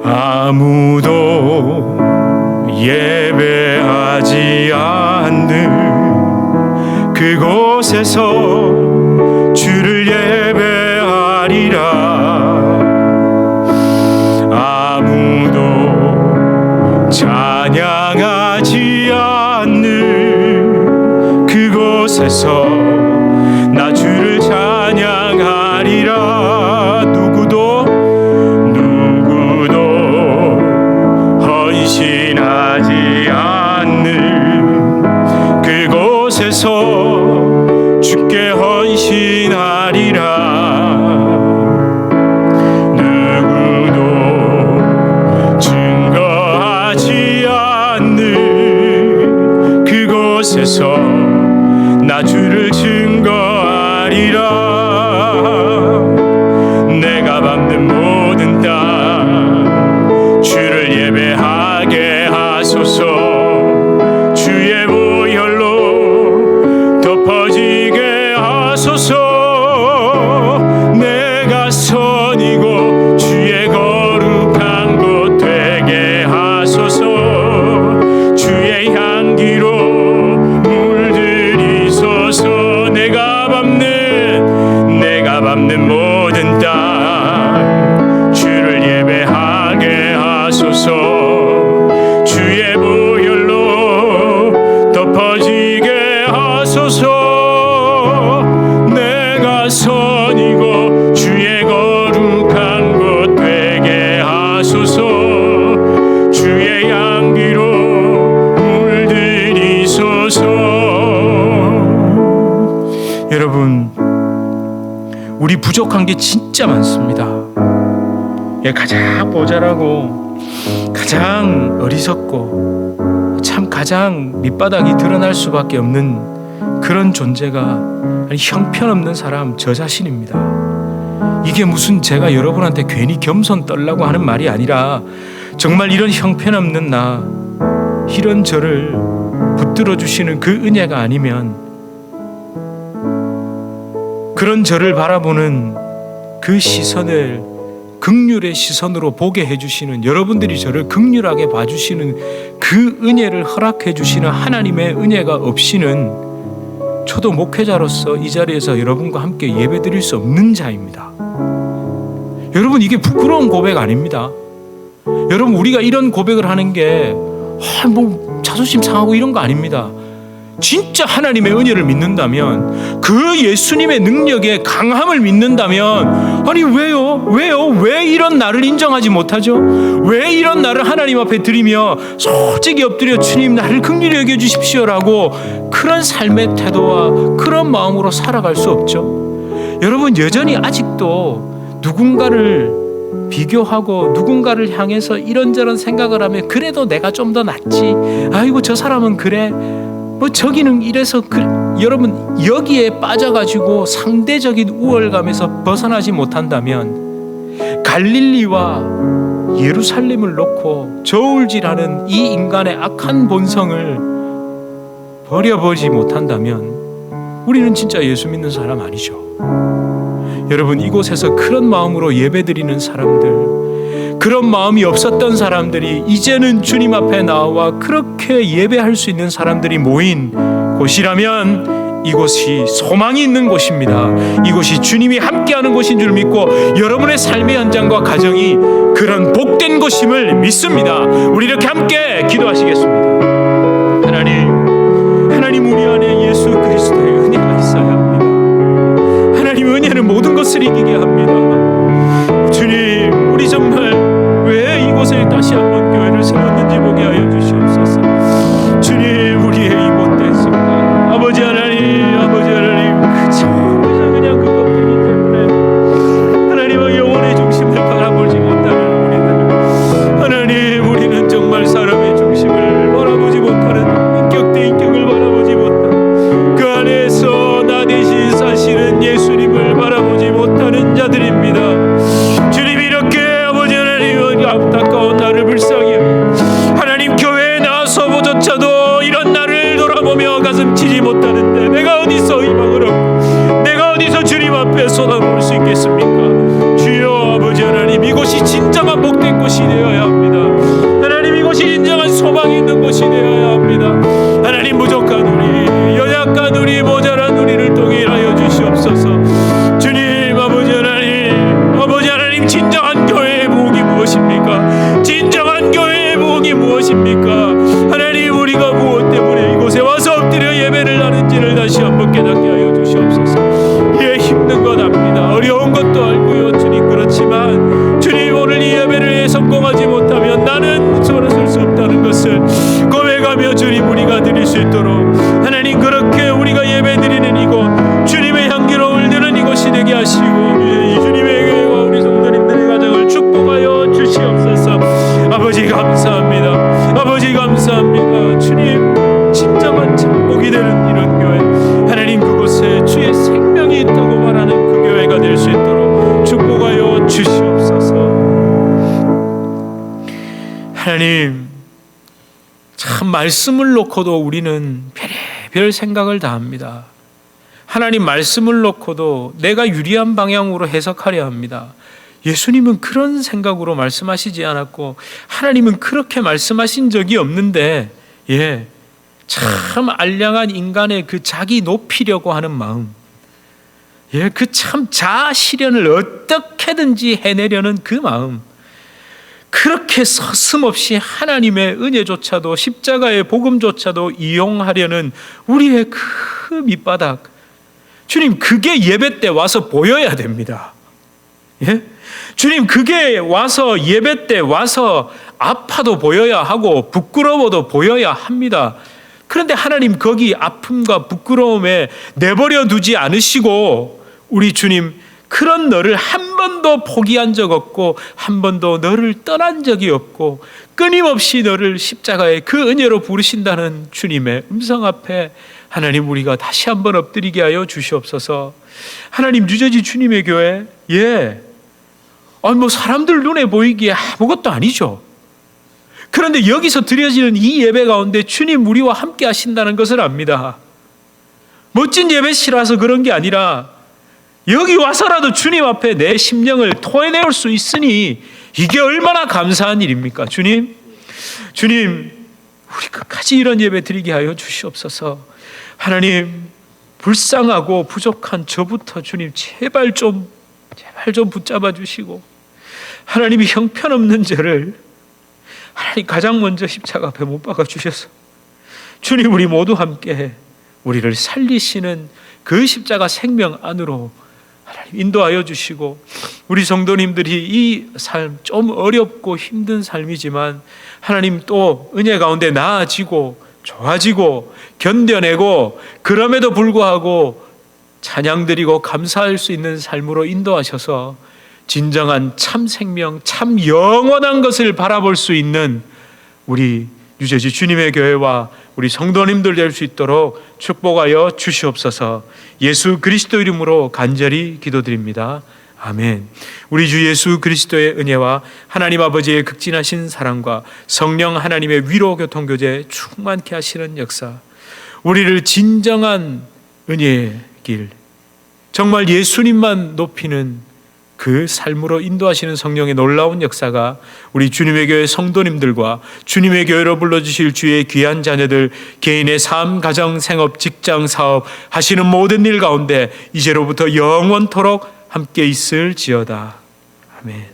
아무도 예배하지 않는 그곳에서 주를 예배하리라. 아무도 찬양하지 않는 그곳에서 나 주를 찬양하리라. 누구도 헌신하지 않는 그곳에서 주께 헌신하리라. 누구도 증거하지 않는 그곳에서 나 주를 증거하리라. 내가 밟는 모든 땅 예배하게 하소서. 주의 보혈로 덮어지게 하소서. 내가 선이고 주의 거룩한 곳 되게 하소서. 주의 향기로 물들이소서. 내가 밟는 모든 땅 주를 예배하게 하소서. 주의 보혈로 덮어지게 하소서. 내가 선이고 주의 거룩한 곳 되게 하소서. 주의 향기로 물들이소서. 여러분, 우리 부족한 게 진짜 많습니다. 가장 모자라고, 가장 어리석고, 참 가장 밑바닥이 드러날 수밖에 없는 그런 존재가 형편없는 사람, 저 자신입니다. 이게 무슨 제가 여러분한테 괜히 겸손 떨라고 하는 말이 아니라 정말 이런 형편없는 나, 이런 저를 붙들어 주시는 그 은혜가 아니면, 그런 저를 바라보는 그 시선을 긍휼의 시선으로 보게 해주시는, 여러분들이 저를 긍휼하게 봐주시는 그 은혜를 허락해 주시는 하나님의 은혜가 없이는 저도 목회자로서 이 자리에서 여러분과 함께 예배드릴 수 없는 자입니다. 여러분, 이게 부끄러운 고백 아닙니다. 여러분, 우리가 이런 고백을 하는 게 뭐 자존심 상하고 이런 거 아닙니다. 진짜 하나님의 은혜를 믿는다면, 그 예수님의 능력의 강함을 믿는다면, 아니 왜요? 왜 이런 나를 인정하지 못하죠? 왜 이런 나를 하나님 앞에 드리며 솔직히 엎드려 주님 나를 긍휼히 여겨주십시오라고 그런 삶의 태도와 그런 마음으로 살아갈 수 없죠? 여러분, 여전히 아직도 누군가를 비교하고 누군가를 향해서 이런저런 생각을 하면, 그래도 내가 좀 더 낫지, 아이고 저 사람은 그래, 뭐 저기는 이래서 그래. 여러분, 여기에 빠져가지고 상대적인 우월감에서 벗어나지 못한다면, 갈릴리와 예루살렘을 놓고 저울질하는 이 인간의 악한 본성을 버려보지 못한다면 우리는 진짜 예수 믿는 사람 아니죠. 여러분, 이곳에서 그런 마음으로 예배드리는 사람들, 그런 마음이 없었던 사람들이 이제는 주님 앞에 나와 그렇게 예배할 수 있는 사람들이 모인 곳이라면 이곳이 소망이 있는 곳입니다. 이곳이 주님이 함께하는 곳인 줄 믿고 여러분의 삶의 현장과 가정이 그런 복된 곳임을 믿습니다. 우리 이렇게 함께 기도하시겠습니다. 하나님, 우리 안에 예수 그리스도의 은혜가 있어야 합니다. 하나님, 은혜는 모든 것을 이기게 합니다. 주님, 우리 정말 왜 이곳에 다시 한번 교회를 세웠는지 보게 하여 주시옵소서. 주님, 우리의 이 못된 습관, 아버지 하나님, 그저 그냥 그것뿐이기 때문에 하나님의 영혼의 중심을 바라보지 못하는 우리들, 하나님, 우리는 정말 사람의 중심을 바라보지 못하는, 인격 대 인격을 바라보지 못하는, 그 안에서 나 대신 사시는 예수님을 바라보지 못하는 자들입니다. 주님, 이렇게 아버지 하나님, 안타까운 나를 불쌍히 하나님, 교회에 나서보조차도 이런 나를 돌아보며 가슴 치지 못하는데 내가 어디서 희망을 얻고 내가 어디서 주님 앞에 쏟아놓을 수 있겠습니까? 주여, 아버지 하나님, 이곳이 진정한 복된 곳이 되어야 합니다. 하나님, 이곳이 진정한 소망이 있는 곳이 되어야 합니다. 하나님, 부족한 우리, 연약한 우리, 모자란 우리를 동일하여 주시옵소서. 주님, 아버지 하나님, 진정한 교회의 무엇이 무엇입니까? 진정한 교회의 무엇이 무엇입니까? 하나님, 우리가 무엇 때문에 이곳에 와서 엎드려 예배를 하는지를 다시 한번 깨닫게 하여 주시옵소서. 예, 힘든 것 압니다. 어려운 것도 알고요, 주님. 그렇지만 주님, 오늘 이 예배를 성공하지 못하면 나는 돌아설 수 없다는 것을 고백하며 주님, 우리가 드릴 수 있도록 하나님, 그렇게 우리가 예배 드리는 이곳, 주님의 향기로 울리는 이곳이 되게 하시고, 주님의 교회와 우리 성도님들의 가정을 축복하여 주시옵소서. 아버지 감사합니다. 아버지 감사합니다. 주님, 진정한 축복이 되는 이런 교회, 하나님, 그곳에 주의 생명이 있다고 말하는 그 교회가 될 수 있도록 축복하여 주시옵소서. 하나님, 참 말씀을 놓고도 우리는 별의별 생각을 다 합니다. 하나님 말씀을 놓고도 내가 유리한 방향으로 해석하려 합니다. 예수님은 그런 생각으로 말씀하시지 않았고 하나님은 그렇게 말씀하신 적이 없는데, 참 알량한 인간의 그 자기 높이려고 하는 마음, 그 참 자아 실현을 어떻게든지 해내려는 그 마음, 그렇게 서슴없이 하나님의 은혜조차도 십자가의 복음조차도 이용하려는 우리의 그 밑바닥, 주님, 그게 예배 때 와서 보여야 됩니다. 주님, 그게 와서 예배 때 와서 아파도 보여야 하고 부끄러워도 보여야 합니다. 그런데 하나님 거기 아픔과 부끄러움에 내버려 두지 않으시고 우리 주님, 그런 너를 한 번도 포기한 적 없고 한 번도 너를 떠난 적이 없고 끊임없이 너를 십자가의 그 은혜로 부르신다는 주님의 음성 앞에 하나님, 우리가 다시 한번 엎드리게 하여 주시옵소서. 하나님, 뉴저지 주님의 교회, 사람들 눈에 보이기에 아무것도 아니죠. 그런데 여기서 드려지는 이 예배 가운데 주님 우리와 함께 하신다는 것을 압니다. 멋진 예배시라서 그런 게 아니라 여기 와서라도 주님 앞에 내 심령을 토해내올 수 있으니 이게 얼마나 감사한 일입니까? 주님, 우리 끝까지 이런 예배 드리게 하여 주시옵소서. 하나님, 불쌍하고 부족한 저부터 주님 제발 좀 붙잡아 주시고, 하나님이 형편없는 저를 하나님 가장 먼저 십자가 앞에 못 박아 주셔서 주님, 우리 모두 함께 우리를 살리시는 그 십자가 생명 안으로 하나님 인도하여 주시고, 우리 성도님들이 이 삶 좀 어렵고 힘든 삶이지만 하나님 또 은혜 가운데 나아지고 좋아지고 견뎌내고 그럼에도 불구하고 찬양드리고 감사할 수 있는 삶으로 인도하셔서 진정한 참 생명, 참 영원한 것을 바라볼 수 있는 우리 뉴저지 주님의 교회와 우리 성도님들 될 수 있도록 축복하여 주시옵소서. 예수 그리스도 이름으로 간절히 기도드립니다. 아멘. 우리 주 예수 그리스도의 은혜와 하나님 아버지의 극진하신 사랑과 성령 하나님의 위로 교통 교제 충만케 하시는 역사, 우리를 진정한 은혜의 길, 정말 예수님만 높이는 그 삶으로 인도하시는 성령의 놀라운 역사가 우리 주님의 교회 성도님들과 주님의 교회로 불러주실 주의 귀한 자녀들 개인의 삶, 가정, 생업, 직장, 사업 하시는 모든 일 가운데 이제로부터 영원토록 함께 있을지어다. 아멘.